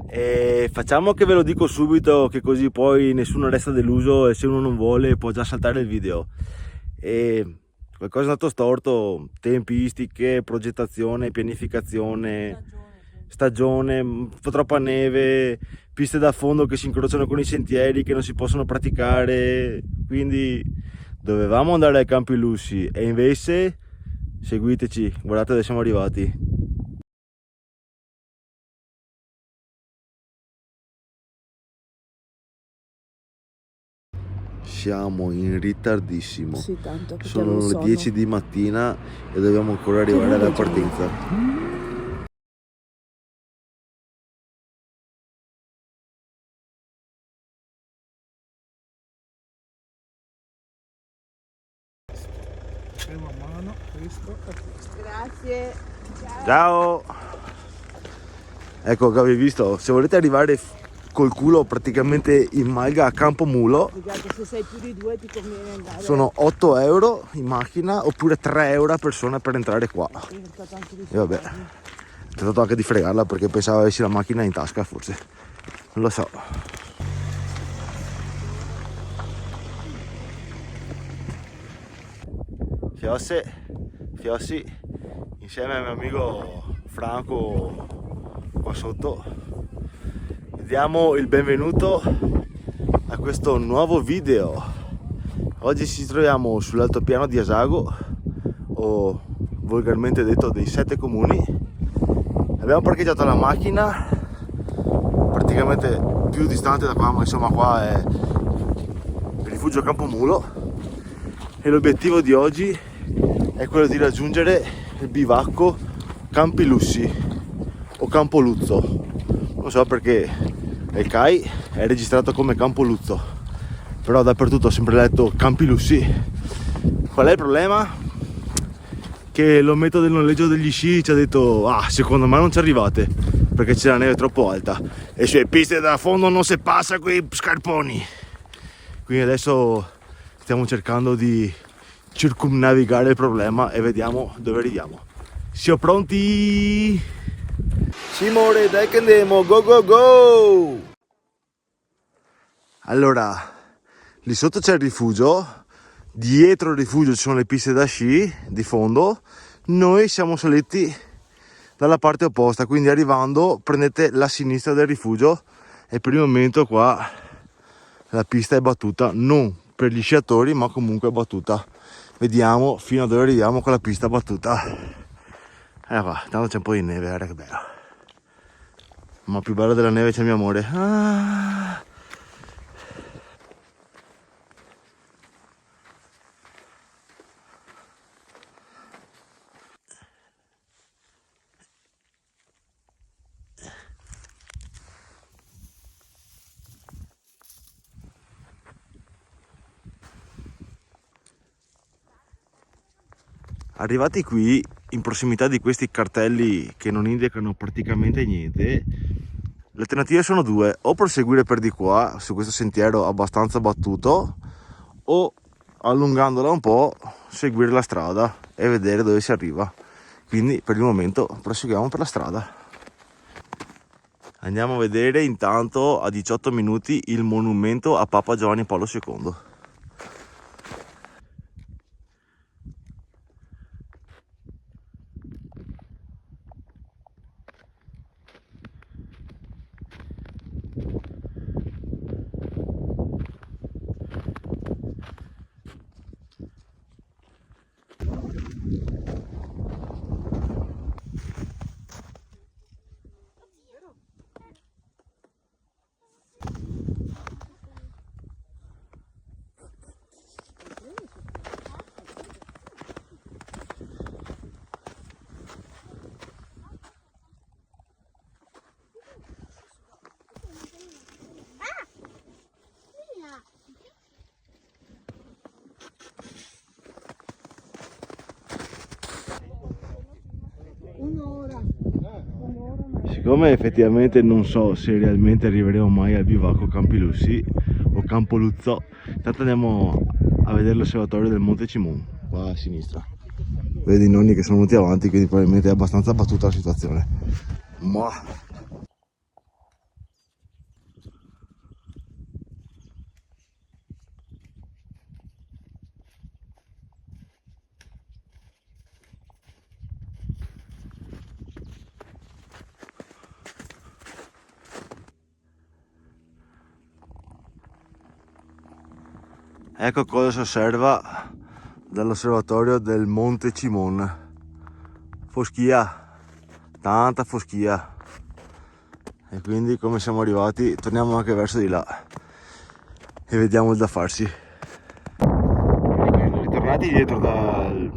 E facciamo che ve lo dico subito, che così poi nessuno resta deluso e se uno non vuole può già saltare il video. E qualcosa è andato storto: tempistiche, progettazione, pianificazione, stagione, troppa neve, piste da fondo che si incrociano con i sentieri che non si possono praticare. Quindi dovevamo andare ai Campi Lussi e invece seguiteci, guardate dove siamo arrivati. Siamo in ritardissimo. Sì, tanto perché Sono avevo le sonno. 10 di mattina e dobbiamo ancora arrivare alla partenza. Prima mano, questo e questo. Grazie. Ciao! Ecco che avevi visto, se volete arrivare col culo praticamente in malga a Campomulo, Se sei più di due ti conviene andare. sono 8 euro in macchina oppure 3 euro a persona per entrare qua. E vabbè, ho tentato anche di fregarla perché pensavo avessi la macchina in tasca, forse. Non lo so. Fiossi, insieme al mio amico Franco qua sotto, diamo il benvenuto a questo nuovo video. Oggi ci troviamo sull'altopiano di Asago, o volgarmente detto dei 7 comuni. Abbiamo parcheggiato la macchina praticamente più distante da qua, ma insomma qua è il rifugio Campomulo e l'obiettivo di oggi è quello di raggiungere il bivacco Campi Lussi o Campo Luzzo. Non so perché il CAI è registrato come Campo Luzzo, però dappertutto ho sempre letto Campi Lussi. Qual è il problema? Che l'ometto del noleggio degli sci ci ha detto: ah, secondo me non ci arrivate perché c'è la neve troppo alta e sulle piste da fondo non si passa con i scarponi. Quindi adesso stiamo cercando di circumnavigare il problema e vediamo dove arriviamo. Siamo pronti? Simone, dai che andiamo, go go go! Allora, lì sotto c'è il rifugio, dietro il rifugio ci sono le piste da sci di fondo. Noi siamo saliti dalla parte opposta, quindi arrivando prendete la sinistra del rifugio e per il momento qua la pista è battuta, non per gli sciatori ma comunque è battuta. Vediamo fino a dove arriviamo con la pista battuta. Qua, tanto c'è un po' di neve, guarda che bello. Ma più bello della neve c'è il mio amore. Ah. Arrivati qui, in prossimità di questi cartelli che non indicano praticamente niente, le alternative sono due: o proseguire per di qua su questo sentiero abbastanza battuto, o allungandola un po' seguire la strada e vedere dove si arriva. Quindi per il momento proseguiamo per la strada. Andiamo a vedere intanto a 18 minuti il monumento a Papa Giovanni Paolo II. Siccome effettivamente non so se realmente arriveremo mai al bivacco Campi Lussi o Campo Luzzo, intanto andiamo a vedere l'osservatorio del Monte Cimon, qua a sinistra. Vedi i nonni che sono venuti avanti, quindi probabilmente è abbastanza battuta la situazione. Ma Ecco cosa si osserva dall'osservatorio del Monte Cimon. Foschia, tanta foschia. E quindi come siamo arrivati torniamo anche verso di là e vediamo il da farsi. Ritornati dietro dal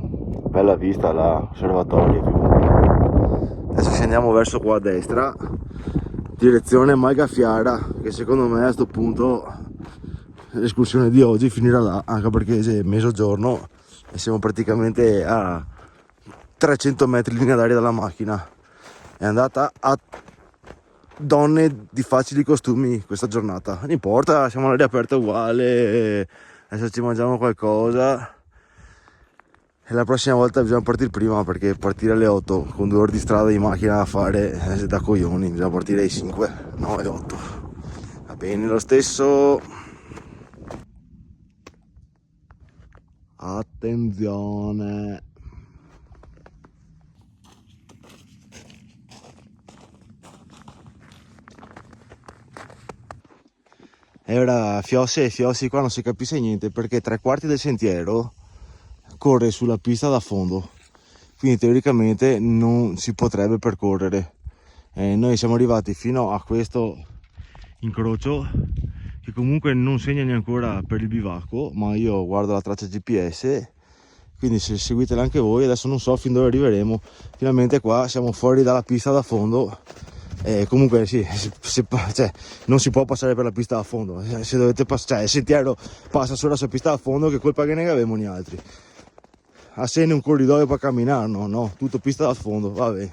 bella vista là, osservatorio. Adesso scendiamo verso qua a destra, direzione Malgafiara, che secondo me a sto punto l'escursione di oggi finirà là, anche perché è mezzogiorno e siamo praticamente a 300 metri di linea d'aria dalla macchina. È andata a donne di facili costumi questa giornata. Non importa, siamo all'aria aperta uguale, adesso ci mangiamo qualcosa e la prossima volta bisogna partire prima, perché partire alle 8 con 2 ore di strada di macchina da fare è da coglioni. Bisogna partire alle 5, no alle 8. Va bene lo stesso. Attenzione. E ora Fiossi e Fiossi qua non si capisce niente, perché 3/4 del sentiero corre sulla pista da fondo, quindi teoricamente non si potrebbe percorrere. Noi siamo arrivati fino a questo incrocio che comunque non segna neanche ancora per il bivacco, ma io guardo la traccia GPS, quindi se seguitela anche voi. Adesso non so fin dove arriveremo. Finalmente qua siamo fuori dalla pista da fondo. Comunque sì, cioè, non si può passare per la pista a fondo. Se dovete passare, il sentiero passa solo sulla pista a fondo, che colpa che ne avevamo gli altri. A Sene un corridoio per camminare, no, tutto pista da fondo, vabbè.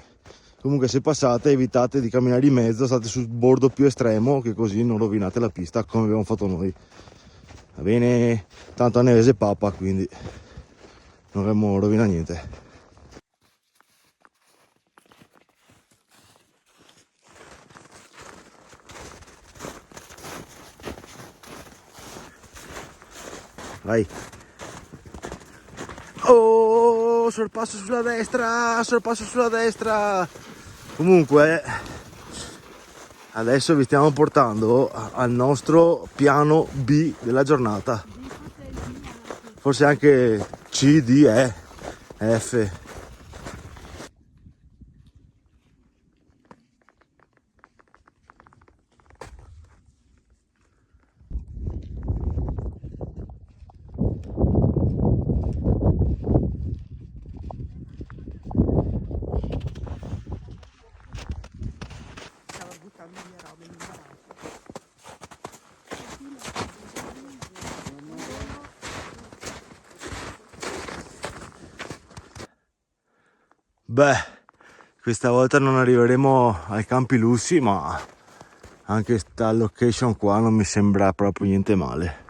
Comunque se passate evitate di camminare in mezzo, state sul bordo più estremo, che così non rovinate la pista come abbiamo fatto noi. Va bene, tanto a Nevese papa, quindi non avremo rovinato niente. Vai. Oh, sorpasso sulla destra, sorpasso sulla destra. Comunque adesso vi stiamo portando al nostro piano B della giornata. Forse anche C, D, E, F. Stava buttando via roba in imbarazzo. Beh, questa volta non arriveremo ai Campi Lussi, ma anche sta location qua non mi sembra proprio niente male.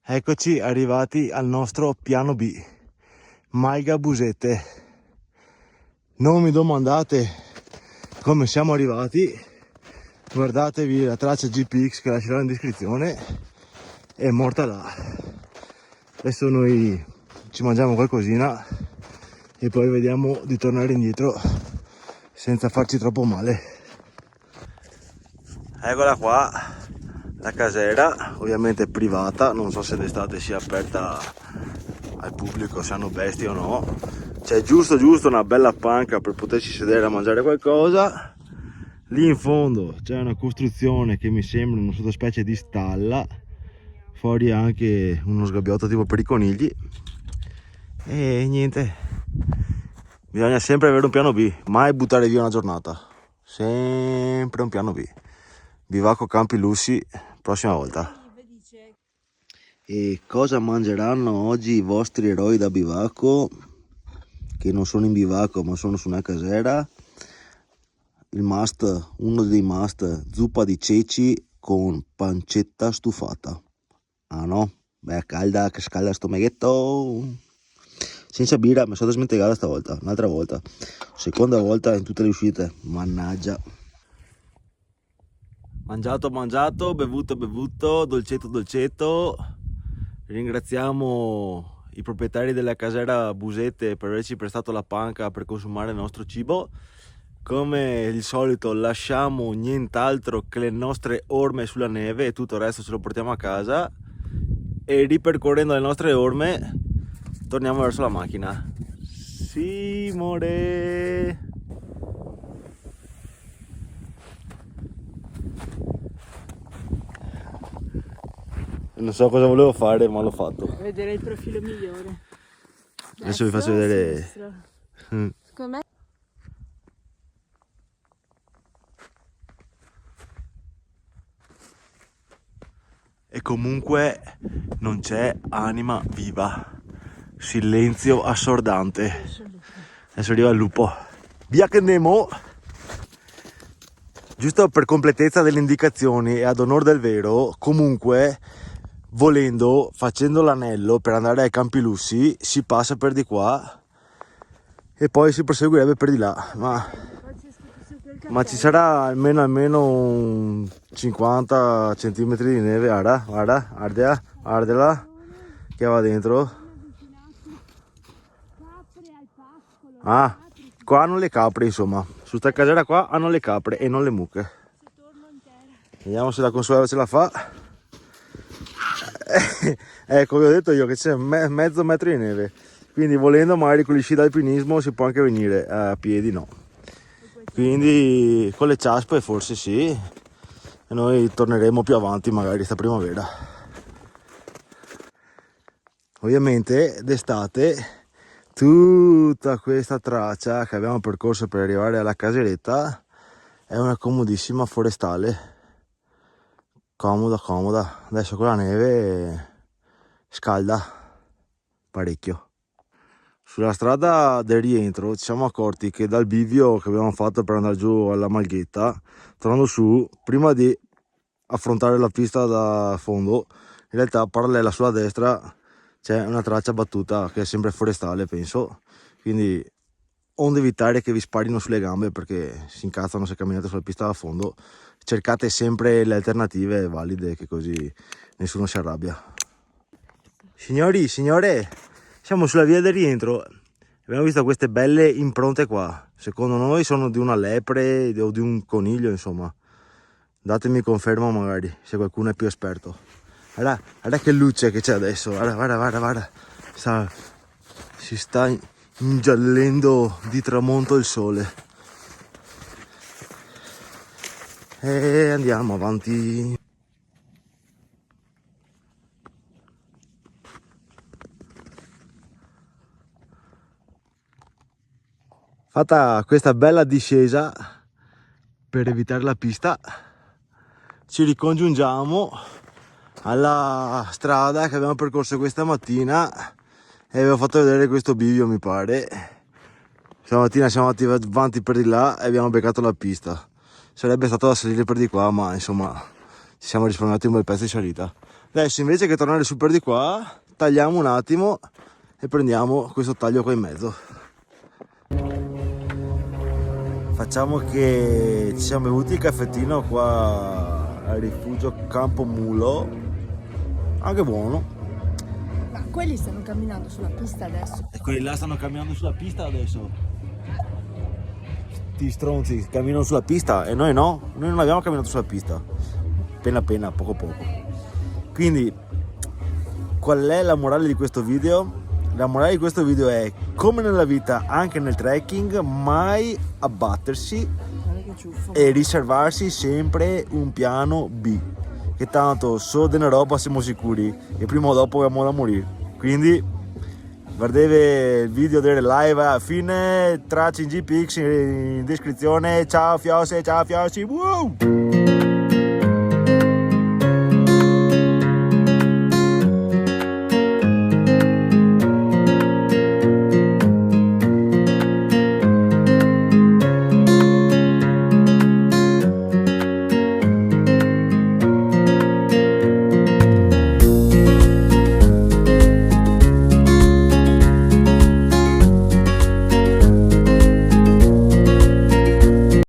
Eccoci arrivati al nostro piano B, Malga Busette. Non mi domandate come siamo arrivati, guardatevi la traccia GPX che lascerò in descrizione, è morta là. Adesso noi ci mangiamo qualcosina e poi vediamo di tornare indietro senza farci troppo male. Eccola qua, la casera, ovviamente privata, non so se d'estate sia aperta al pubblico, se hanno bestie o no. C'è giusto una bella panca per poterci sedere a mangiare qualcosa. Lì in fondo c'è una costruzione che mi sembra una sottospecie di stalla, fuori anche uno sgabbiotto tipo per i conigli. E niente, bisogna sempre avere un piano B, mai buttare via una giornata, sempre un piano B. Bivacco Campi Lussi, prossima volta. E cosa mangeranno oggi i vostri eroi da bivacco, che non sono in bivacco ma sono su una casera? Il must, uno dei must, zuppa di ceci con pancetta stufata. Ah no? Beh, calda, che scalda sto meghetto. Senza birra, mi sono smentegata stavolta, un'altra volta. Seconda volta in tutte le uscite, mannaggia. Mangiato, bevuto, dolcetto. Ringraziamo i proprietari della casera Busette per averci prestato la panca per consumare il nostro cibo. come il solito lasciamo nient'altro che le nostre orme sulla neve e tutto il resto ce lo portiamo a casa e ripercorrendo le nostre orme torniamo verso la macchina. Simone! Non so cosa volevo fare, ma l'ho fatto. Vedere il profilo migliore. Adesso vi faccio vedere. Sinistra. Secondo me E comunque non c'è anima viva. Silenzio assordante. Adesso arriva il lupo. Via che andiamo. Giusto per completezza delle indicazioni e ad onor del vero, comunque, volendo, facendo l'anello per andare ai Campi Lussi, si passa per di qua e poi si proseguirebbe per di là. Ma ci sarà almeno un 50 cm di neve, guarda, guardala, che va dentro. Ah, qua hanno le capre, insomma, su sta casera qua hanno le capre e non le mucche. Vediamo se la Consuelo ce la fa. Ecco, vi ho detto io che c'è mezzo metro di neve, quindi volendo magari con gli sci d'alpinismo si può anche venire, a piedi no. Quindi con le ciaspe forse sì, e noi torneremo più avanti magari sta primavera. Ovviamente d'estate tutta questa traccia che abbiamo percorso per arrivare alla caseretta è una comodissima forestale, comoda. Adesso con la neve scalda parecchio. Sulla strada del rientro ci siamo accorti che dal bivio che abbiamo fatto per andare giù alla Malghetta, tornando su, prima di affrontare la pista da fondo, in realtà parallela sulla destra c'è una traccia battuta che è sempre forestale, penso, quindi onde evitare che vi sparino sulle gambe perché si incazzano se camminate sulla pista da fondo, cercate sempre le alternative valide, che così nessuno si arrabbia. Signore, siamo sulla via del rientro, abbiamo visto queste belle impronte qua, secondo noi sono di una lepre o di un coniglio, insomma. Datemi conferma magari, se qualcuno è più esperto. Guarda che luce che c'è adesso, guarda. Si sta ingiallendo di tramonto il sole. E andiamo avanti. Fatta questa bella discesa per evitare la pista, ci ricongiungiamo alla strada che abbiamo percorso questa mattina e vi ho fatto vedere questo bivio, mi pare. Stamattina siamo andati avanti per di là e abbiamo beccato la pista. Sarebbe stato da salire per di qua, ma insomma ci siamo risparmiati un bel pezzo di salita. Adesso invece che tornare su per di qua, tagliamo un attimo e prendiamo questo taglio qua in mezzo. Facciamo che ci siamo bevuti il caffettino qua al rifugio Campo Mulo, anche buono. ma quelli stanno camminando sulla pista adesso. E quelli là stanno camminando sulla pista adesso. Sti stronzi camminano sulla pista e noi no, noi non abbiamo camminato sulla pista, appena, poco. Quindi qual è la morale di questo video? La morale di questo video è, come nella vita, anche nel trekking, mai abbattersi e riservarsi sempre un piano B, che tanto solo della roba siamo sicuri e prima o dopo abbiamo da morire. Quindi guardate il video delle live a fine, tracci in GPX in descrizione. Ciao fiosi, wow!